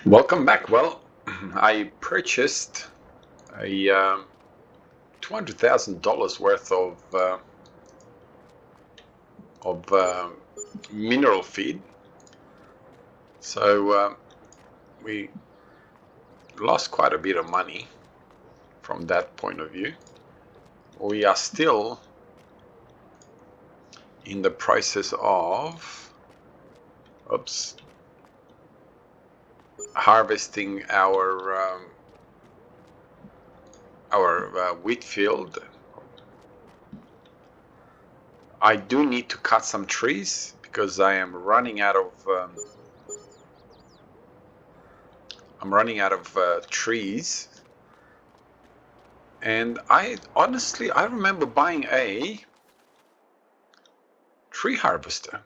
Welcome back. Well, I purchased a $200,000 worth of mineral feed. So we lost quite a bit of money from that point of view. We are still in the process of harvesting our wheat field. I do need to cut some trees because I am running out of trees. And I remember buying a tree harvester.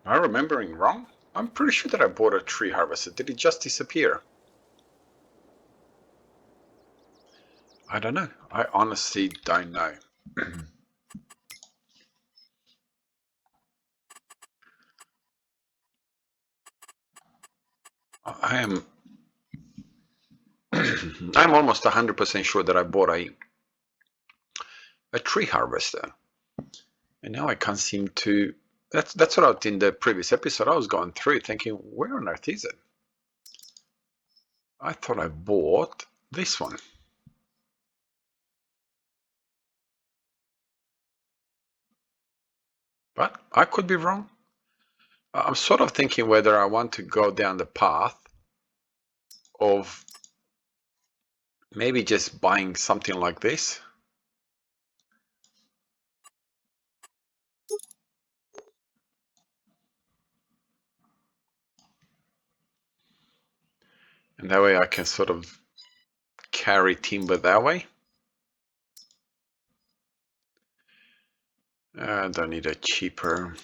Am I remembering wrong? I'm pretty sure that I bought a tree harvester. Did it just disappear? I don't know. I honestly don't know. I am I'm almost 100% sure that I bought a tree harvester. And now I can't seem to. That's what I did in the previous episode. I was going through thinking, where on earth is it? I thought I bought this one. But I could be wrong. I'm sort of thinking whether I want to go down the path of maybe just buying something like this. And that way I can sort of carry timber that way. I don't need a cheaper.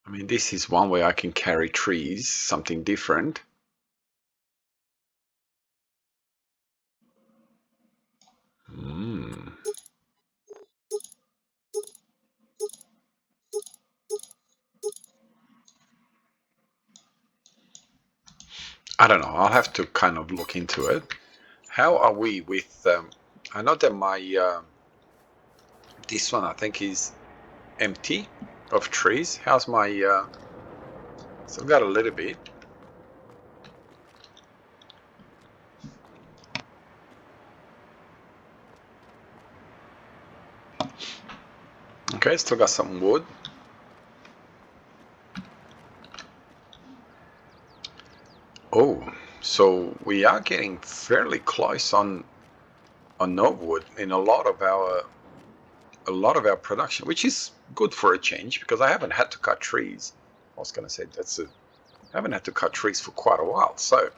I mean, this is one way I can carry trees, something different. I don't know. I'll have to kind of look into it. How are we with? I know that my this one I think is empty of trees. How's my? So I've got a little bit. Okay, still got some wood. Oh, so we are getting fairly close on no wood in a lot of our production, which is good for a change because I haven't had to cut trees. I was going to say I haven't had to cut trees for quite a while. So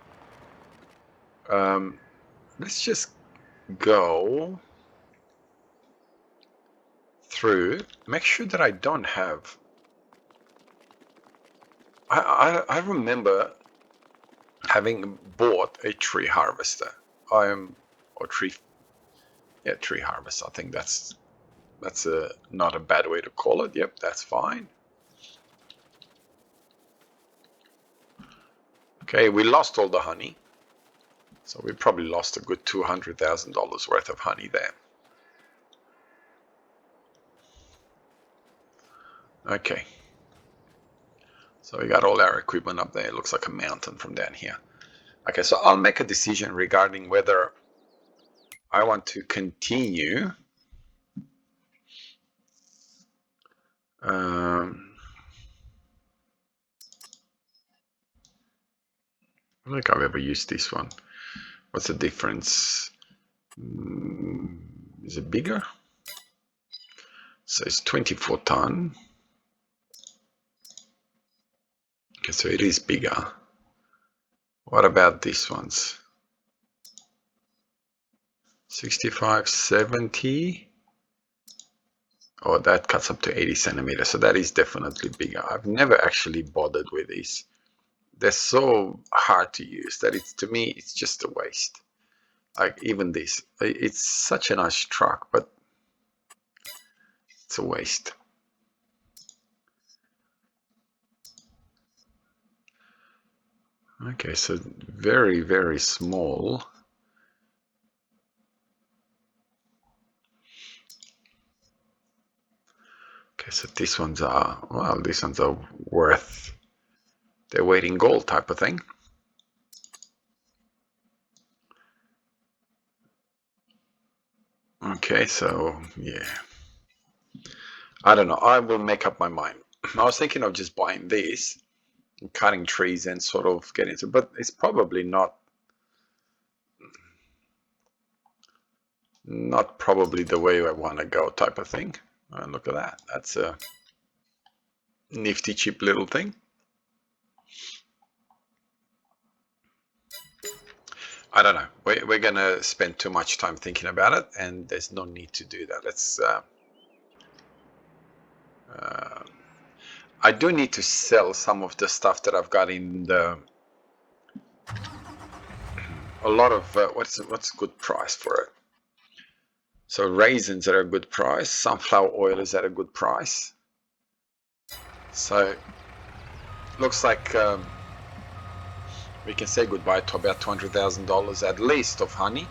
let's just go through, make sure that I don't have. I remember having bought a tree harvester. Tree harvester. I think that's not a bad way to call it. Yep, that's fine. Okay, we lost all the honey. So we probably lost a good $200,000 worth of honey there. Okay. So we got all our equipment up there. It looks like a mountain from down here. Okay, so I'll make a decision regarding whether I want to continue I don't think I've ever used this one. What's the difference? Is it bigger? So it's 24 ton. Okay, so it is bigger. What about these ones? 65, 70. Oh, that cuts up to 80 centimeters. So that is definitely bigger. I've never actually bothered with these. They're so hard to use that to me, it's just a waste. Like even this, it's such a nice truck, but it's a waste. Okay, so very, very small. Okay, so these ones are, well, these ones are worth their weight in gold type of thing. Okay, so yeah. I don't know. I will make up my mind. I was thinking of just buying these, and cutting trees and sort of getting into, but it's probably not probably the way I want to go type of thing. Look at that. That's a nifty, cheap little thing. I don't know. We're going to spend too much time thinking about it, and there's no need to do that. Let's. I do need to sell some of the stuff that I've got in the. A lot of what's a good price for it? So raisins are a good price. Sunflower oil is at a good price. So looks like we can say goodbye to about $200,000 at least of honey,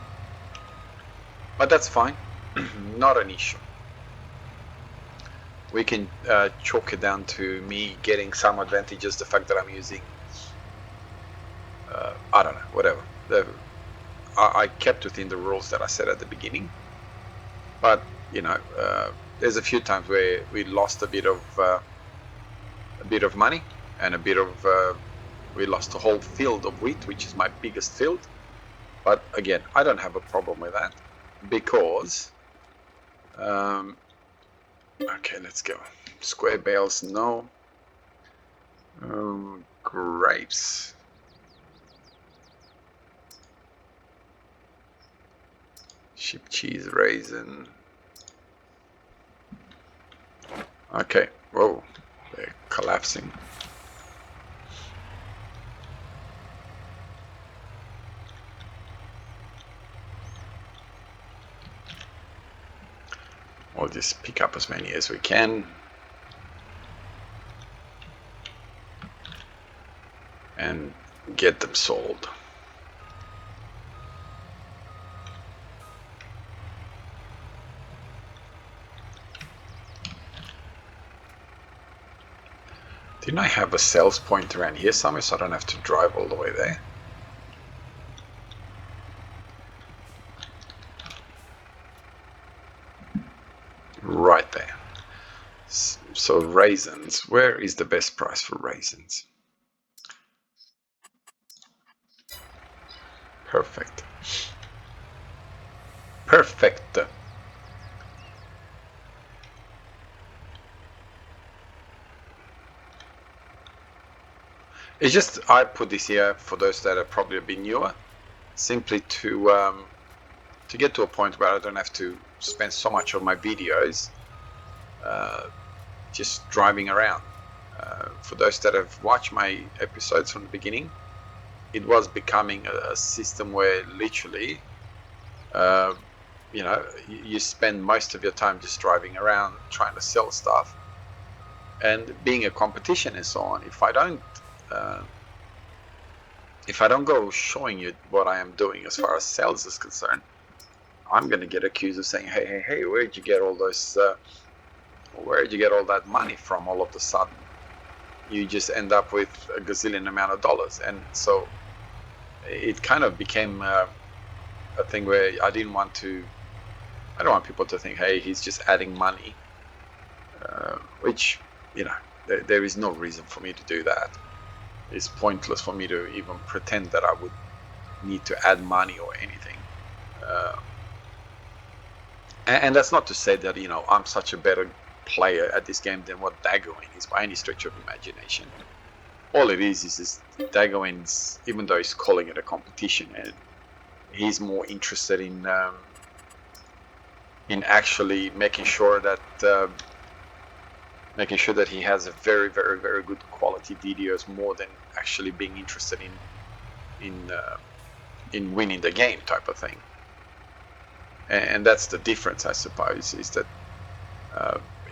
but that's fine. Not an issue. We can chalk it down to me getting some advantages, the fact that I'm using I don't know, whatever. I kept within the rules that I said at the beginning, but you know, there's a few times where we lost a bit of money, and a bit of we lost a whole field of wheat, which is my biggest field. But again, I don't have a problem with that, because okay, let's go. Square bales, no. Grapes. Sheep cheese, raisin. Okay, whoa, they're collapsing. We'll just pick up as many as we can. And get them sold. Didn't I have a sales point around here somewhere, so I don't have to drive all the way there? Right there. So raisins, where is the best price for raisins? Perfect. Perfect. It's just, I put this here for those that are probably a bit newer, simply to get to a point where I don't have to spend so much of my videos just driving around. For those that have watched my episodes from the beginning, it was becoming a system where literally, you know, you spend most of your time just driving around trying to sell stuff, and being a competition and so on. If I don't go showing you what I am doing as far as sales is concerned, I'm going to get accused of saying, hey, where'd you get all those? Where'd you get all that money from? All of a sudden, you just end up with a gazillion amount of dollars. And so it kind of became a thing where I don't want people to think, hey, he's just adding money, which, you know, there is no reason for me to do that. It's pointless for me to even pretend that I would need to add money or anything. And that's not to say that, you know, I'm such a better player at this game than what Daggerwin is by any stretch of imagination. All it is Daggerwin's, even though he's calling it a competition, and he's more interested in actually making sure that he has a very, very, very good quality videos, more than actually being interested in winning the game type of thing. And that's the difference, I suppose, is that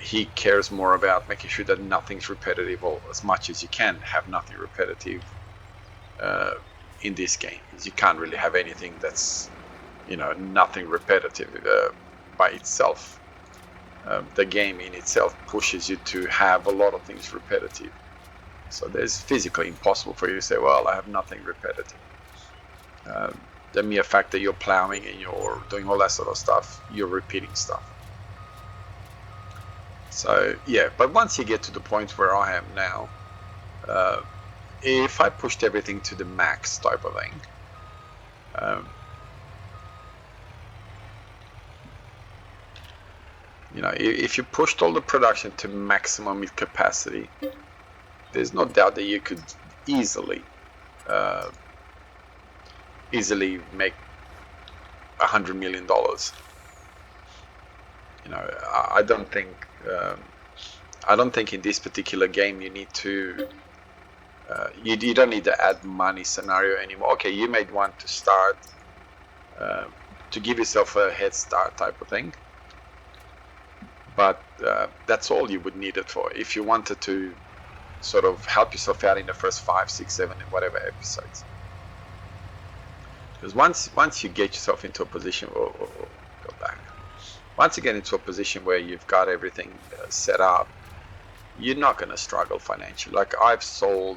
he cares more about making sure that nothing's repetitive, or as much as you can have nothing repetitive, in this game. You can't really have anything that's, nothing repetitive by itself. The game in itself pushes you to have a lot of things repetitive. So it's physically impossible for you to say, well, I have nothing repetitive. The mere fact that you're plowing and you're doing all that sort of stuff, you're repeating stuff. So yeah, but once you get to the point where I am now, if I pushed everything to the max type of thing, if you pushed all the production to maximum capacity, there's no doubt that you could easily make $100 million. I don't think in this particular game you need to you don't need to add money scenario anymore. Okay, you made one to start to give yourself a head start type of thing, but that's all you would need it for if you wanted to sort of help yourself out in the first 5, 6, 7 and whatever episodes. Because once you get yourself into a position, go back. Once you get into a position where you've got everything set up, you're not going to struggle financially. Like I've sold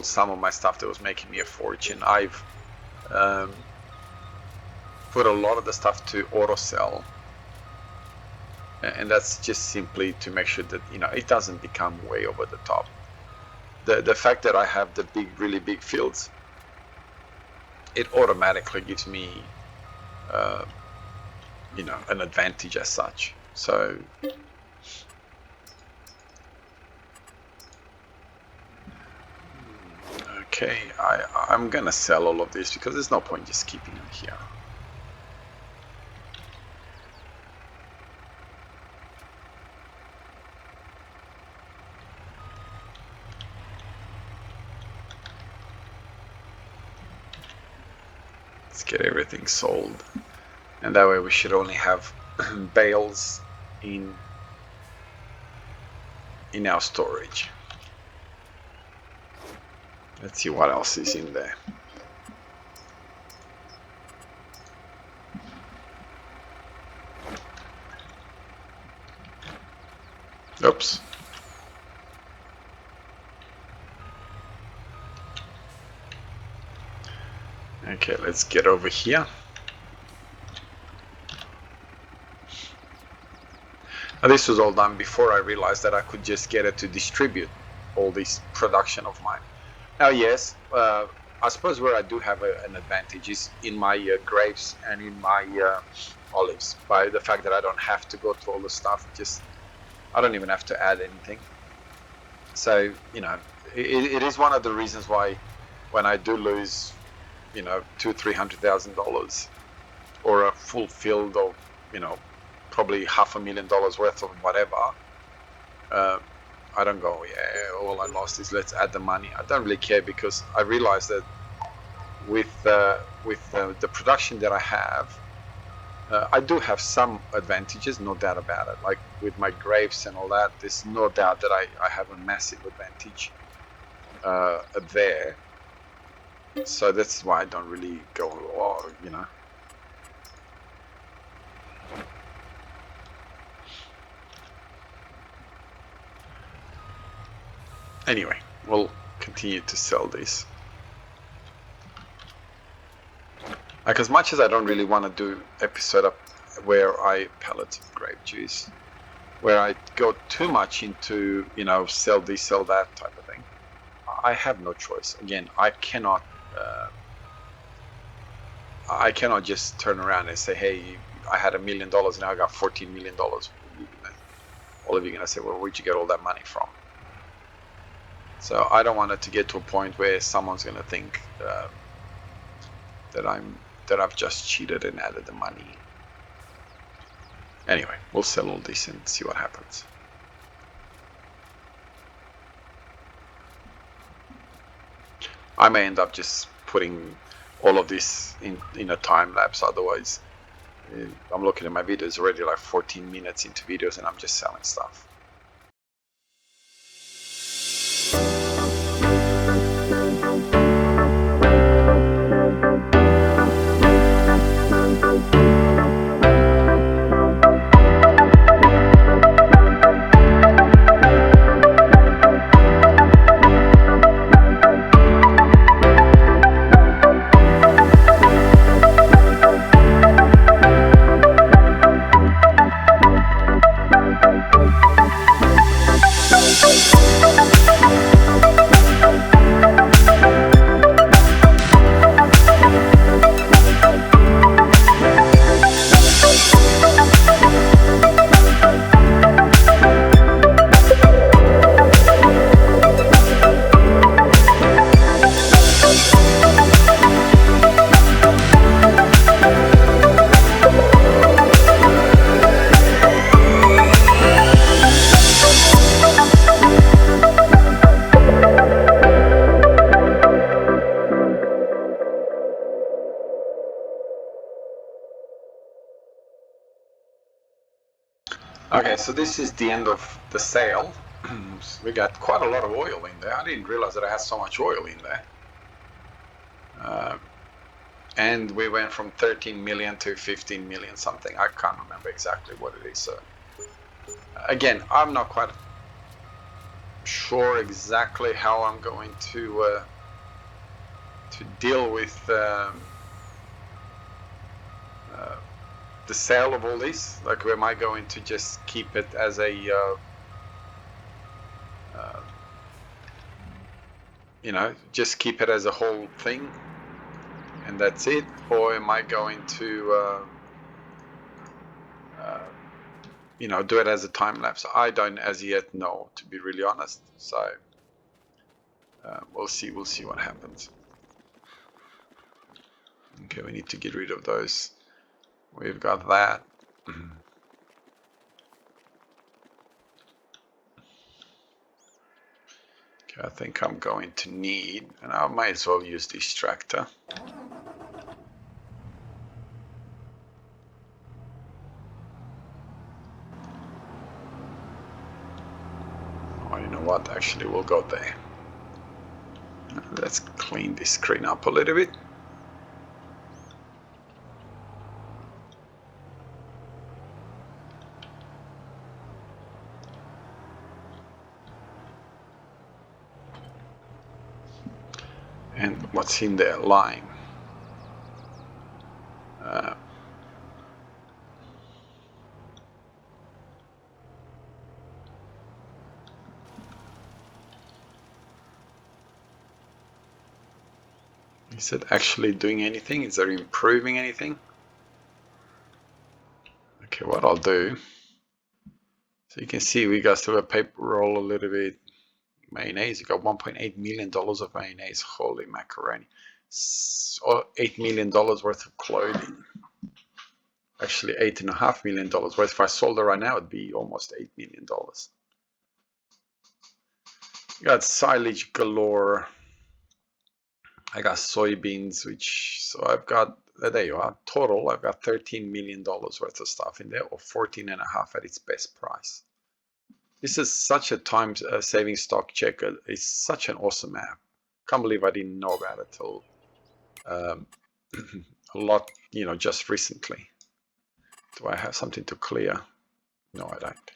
some of my stuff that was making me a fortune. I've put a lot of the stuff to auto sell, and that's just simply to make sure that it doesn't become way over the top. The fact that I have the really big fields, it automatically gives me an advantage as such. So okay, I'm gonna sell all of this because there's no point just keeping them here. Let's get everything sold, and that way we should only have bales in our storage. Let's see what else is in there. Oops. Okay, let's get over here. Now, this was all done before I realized that I could just get it to distribute all this production of mine. Now, yes, I suppose where I do have an advantage is in my grapes and in my olives, by the fact that I don't have to go through all the stuff. I don't even have to add anything. So it is one of the reasons why when I do lose $200,000-300,000 or a full field of probably $500,000 worth of whatever, I don't go, yeah, all I lost is let's add the money. I don't really care, because I realize that with the production that I have, I do have some advantages, no doubt about it. Like with my grapes and all that, there's no doubt that I have a massive advantage there. So that's why I don't really go, Anyway, we'll continue to sell this. Like, as much as I don't really want to do episode up where I pellets of grape juice, where I go too much into sell this, sell that type of thing, I have no choice. Again, I cannot just turn around and say, hey, I had $1 million, now I got $14 million. All of you are gonna say, well, where'd you get all that money from? So I don't want it to get to a point where someone's gonna think that I've just cheated and added the money. Anyway, we'll sell all this and see what happens. I may end up just putting all of this in a time lapse. Otherwise, I'm looking at my videos already like 14 minutes into videos and I'm just selling stuff. Okay, so this is the end of the sale. We got quite a lot of oil in there. I didn't realize that I had so much oil in there. And we went from 13 million to 15 million something. I can't remember exactly what it is. So again, I'm not quite sure exactly how I'm going to deal with the sale of all this. Like, am I going to just keep it as a you know, just keep it as a whole thing and that's it, or am I going to you know, do it as a time lapse? I don't as yet know, to be really honest. So we'll see what happens. Okay, we need to get rid of those. We've got that. Okay, I think I'm going to need, and I might as well use this tractor. Oh, you know what? Actually, we'll go there. Let's clean this screen up a little bit. And what's in there? Lime. Is it actually doing anything? Is it improving anything? Okay, what I'll do, so you can see we got still a paper roll, a little bit mayonnaise. You got $1.8 million of mayonnaise. Holy macaroni. Or $8 million worth of clothing. Actually, $8.5 million worth. If I sold it right now, it'd be almost $8 million. You got silage galore. I got soybeans, which, so I've got, there you are, total, I've got $13 million worth of stuff in there, or 14.5 at its best price. This is such a time saving stock checker. It's such an awesome app. Can't believe I didn't know about it till a lot, you know, just recently. Do I have something to clear? No, I don't.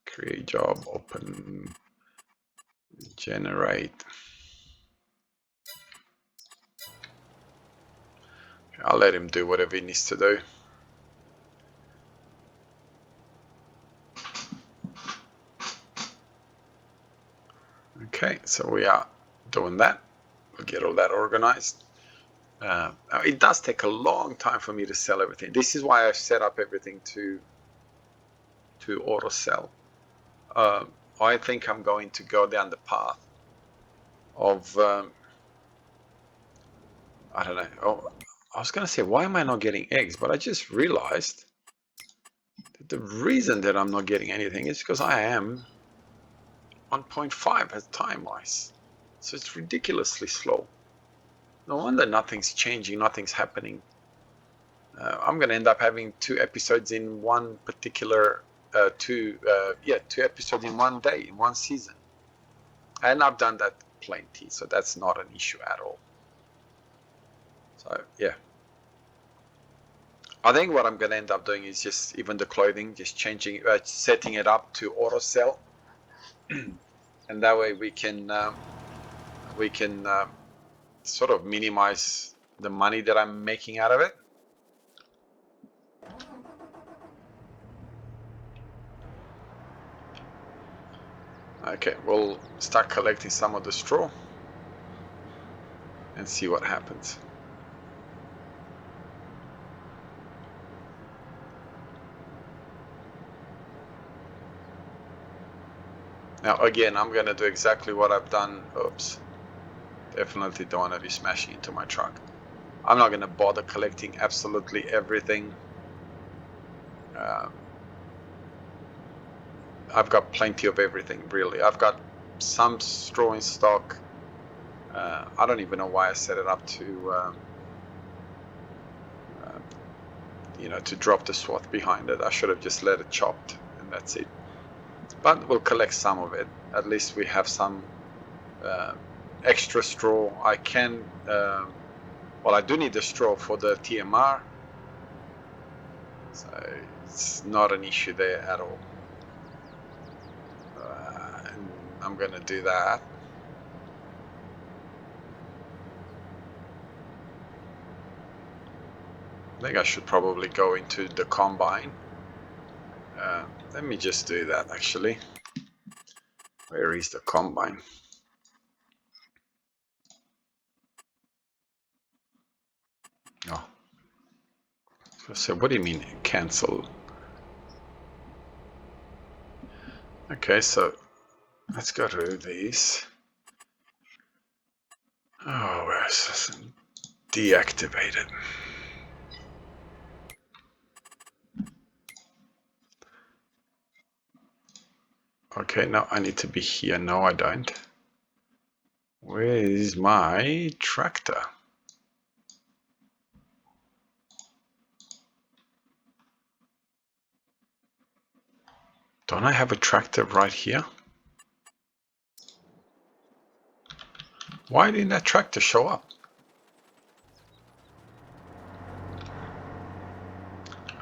Create job, open, generate. I'll let him do whatever he needs to do. Okay, so we are doing that. We'll get all that organized. It does take a long time for me to sell everything. This is why I've set up everything to auto sell. I think I'm going to go down the path of I don't know. Oh, I was going to say, why am I not getting eggs? But I just realized that the reason that I'm not getting anything is because I am 1.5 as time-wise. So it's ridiculously slow. No wonder nothing's changing, nothing's happening. I'm going to end up having 2 episodes in one particular, 2 episodes in one day, in one season. And I've done that plenty, so that's not an issue at all. So, yeah. I think what I'm going to end up doing is just even the clothing, just changing, setting it up to auto sell. And that way we can sort of minimize the money that I'm making out of it. Okay, we'll start collecting some of the straw and see what happens. Now again, I'm gonna do exactly what I've done. Oops, definitely don't want to be smashing into my truck. I'm not gonna bother collecting absolutely everything. I've got plenty of everything, really. I've got some straw in stock. I don't even know why I set it up to you know, to drop the swath behind it. I should have just let it chopped and that's it. But we'll collect some of it. At least we have some extra straw. I can, well, I do need the straw for the TMR, so it's not an issue there at all. And I'm gonna do that. I think I should probably go into the combine. Let me just do that actually. Where is the combine? Oh. So what do you mean cancel? Okay, so let's go to these. Oh, where's this? Deactivated. Okay, now I need to be here. No, I don't. Where is my tractor? Don't I have a tractor right here? Why didn't that tractor show up?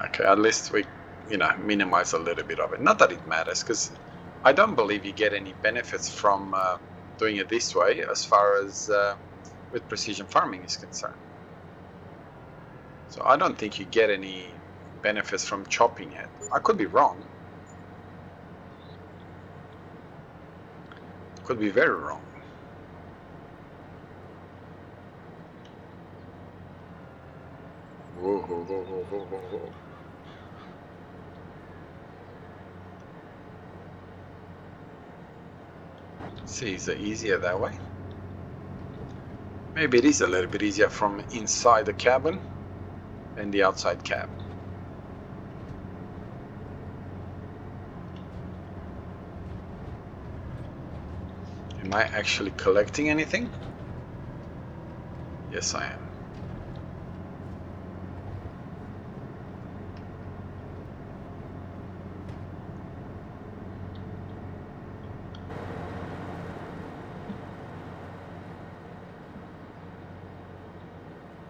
Okay, at least we, you know, minimize a little bit of it. Not that it matters, because I don't believe you get any benefits from doing it this way as far as with precision farming is concerned. So I don't think you get any benefits from chopping it. I could be wrong. Could be very wrong. Whoa, whoa, whoa, whoa, whoa, whoa, whoa. See, is it easier that way? Maybe it is a little bit easier from inside the cabin than the outside cab. Am I actually collecting anything? Yes, I am.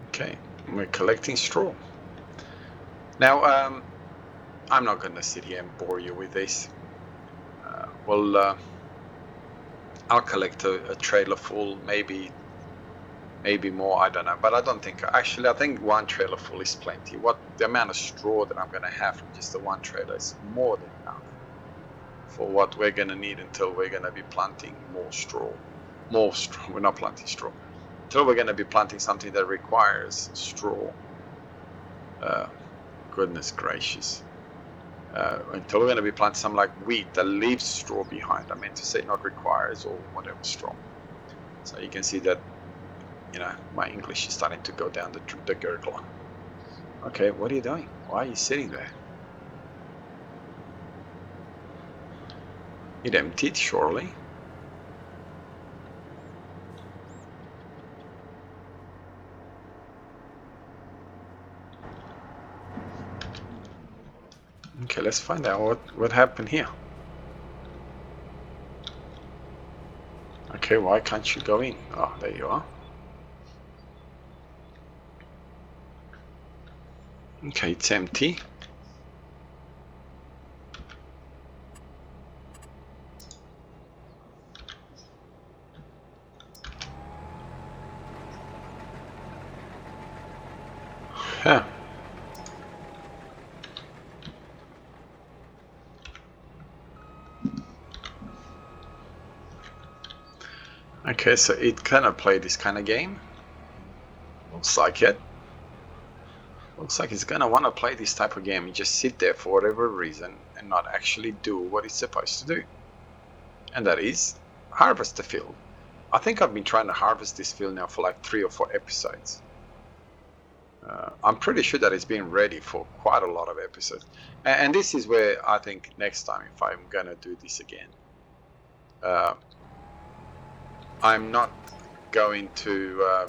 Okay, we're collecting straw. Now, I'm not going to sit here and bore you with this. I'll collect a trailer full, maybe more, I don't know. But I don't think, actually, I think one trailer full is plenty. The amount of straw that I'm going to have from just the one trailer is more than enough for what we're going to need until we're going to be planting more straw. We're not planting straw. Until we're going to be planting something that requires straw. Goodness gracious. Until we're going to be planting something like wheat that leaves straw behind. I meant to say not requires or whatever straw. So you can see that, you know, my English is starting to go down the gurgler. Okay, what are you doing? Why are you sitting there? It emptied, surely. Okay, let's find out what happened here. Okay, why can't you go in? Oh, there you are. Okay, it's empty. Huh. Okay, so it kind of played this kind of game. Looks like it. Looks like it's gonna want to play this type of game and just sit there for whatever reason and not actually do what it's supposed to do. And that is harvest the field. I think I've been trying to harvest this field now for like 3 or 4 episodes. I'm pretty sure that it's been ready for quite a lot of episodes. And this is where I think next time, if I'm gonna do this again, I'm not going to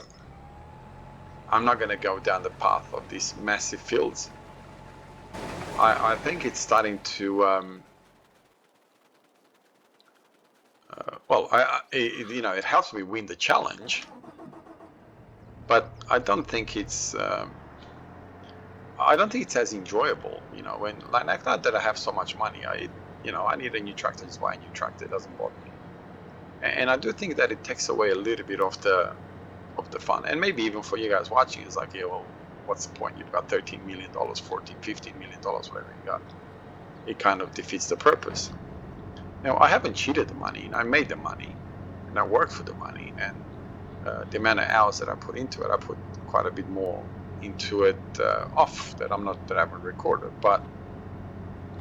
go down the path of these massive fields. I think it's starting to well, you know, it helps me win the challenge, but I don't think it's as enjoyable. You know, when like not that I have so much money, you know, I need a new tractor, just buy a new tractor. It doesn't bother me, and I do think that it takes away a little bit of the fun, and maybe even for you guys watching, it's like, yeah, well, what's the point? You've got $13 million, 14, $15 million, whatever you got. It kind of defeats the purpose. Now, I haven't cheated the money. I made the money, and I worked for the money, and the amount of hours that I put into it, I put quite a bit more into it off that I haven't recorded. But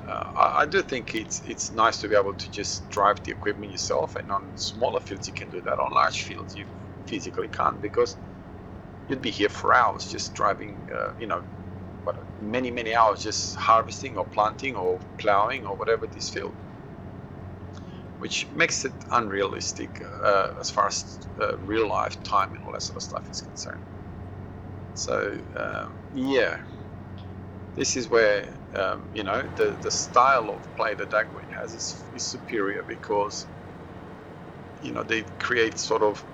I do think it's nice to be able to just drive the equipment yourself, and on smaller fields you can do that. On large fields you physically can't, because you'd be here for hours just driving, you know, many hours just harvesting or planting or plowing or whatever this field, which makes it unrealistic as far as real life time and all that sort of stuff is concerned. So yeah, this is where you know, the style of play that Daggerwin has is superior, because you know, they create sort of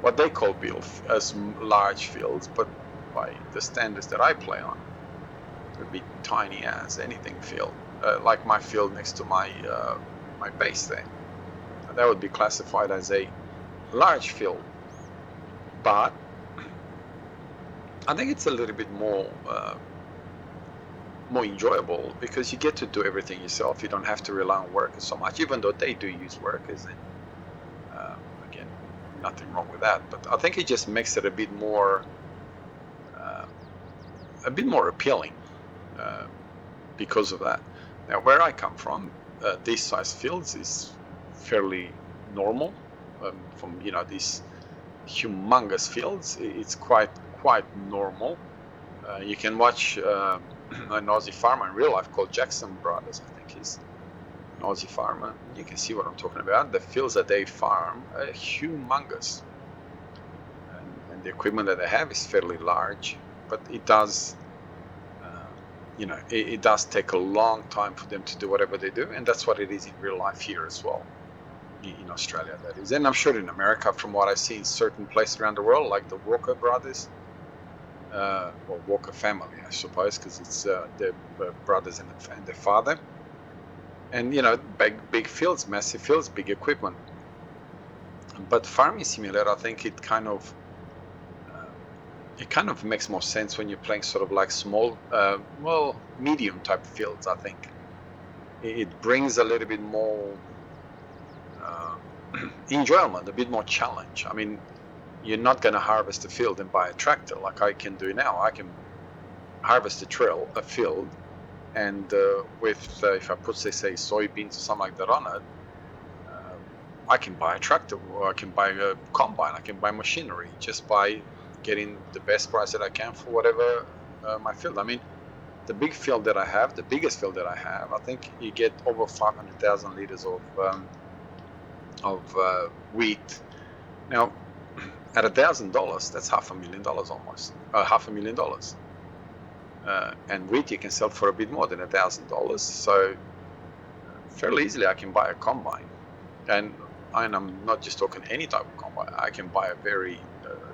what they call build as large fields, but by the standards that I play on, it would be tiny as anything field, like my field next to my my base there. That would be classified as a large field, but I think it's a little bit more enjoyable, because you get to do everything yourself. You don't have to rely on workers so much, even though they do use workers, and again, nothing wrong with that, but I think it just makes it a bit more appealing because of that. Now, where I come from, these size fields is fairly normal. From, you know, these humongous fields, it's quite normal. You can watch an Aussie farmer in real life called Jackson Brothers, I think he's an Aussie farmer. You can see what I'm talking about. The fields that they farm are humongous, and the equipment that they have is fairly large, but it does you know, it does take a long time for them to do whatever they do, and that's what it is in real life here as well, in Australia, that is. And I'm sure in America, from what I see in certain places around the world, like the Walker brothers, or Walker family, I suppose, because it's their brothers and their father. And, you know, big fields, massive fields, big equipment. But Farming Simulator, I think it kind of makes more sense when you're playing sort of like small, well, medium type fields. I think it brings a little bit more enjoyment, a bit more challenge. I mean, you're not going to harvest a field and buy a tractor like I can do now. I can harvest a field, and with if I put, say soybeans or something like that on it, I can buy a tractor, or I can buy a combine, I can buy machinery, just by getting the best price that I can for whatever my field. I mean, the biggest field that I have, I think you get over 500,000 liters of wheat. Now, at $1,000, that's $500,000 almost, $500,000. And wheat you can sell for a bit more than $1,000. So fairly easily I can buy a combine, and I'm not just talking any type of combine. I can buy a very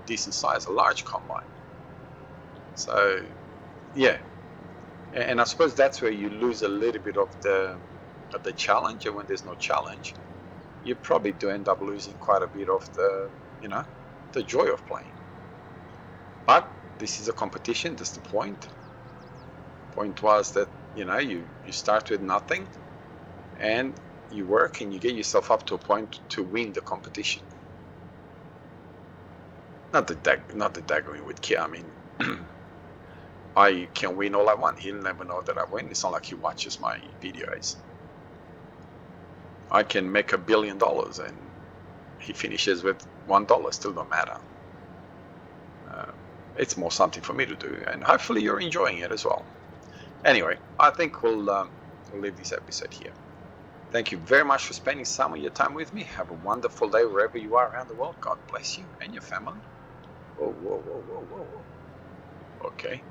decent size, a large combine. So yeah, and I suppose that's where you lose a little bit of the challenge. And when there's no challenge, you probably do end up losing quite a bit of the, you know, the joy of playing. But this is a competition. That's the point. Point was that, you know, you start with nothing, and you work and you get yourself up to a point to win the competition. Not the Daggerwin with Kia. I mean, I can win all I want. He'll never know that I win. It's not like he watches my videos. I can make $1 billion and he finishes with $1. Still don't matter. It's more something for me to do, and hopefully you're enjoying it as well. Anyway, I think we'll leave this episode here. Thank you very much for spending some of your time with me. Have a wonderful day wherever you are around the world. God bless you and your family. Whoa. Okay.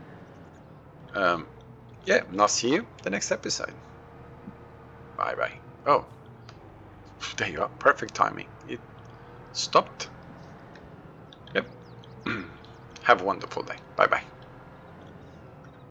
yeah, and I'll see you the next episode. Bye bye. Oh, there you are. Perfect timing. It stopped. Yep. Have a wonderful day. Bye bye.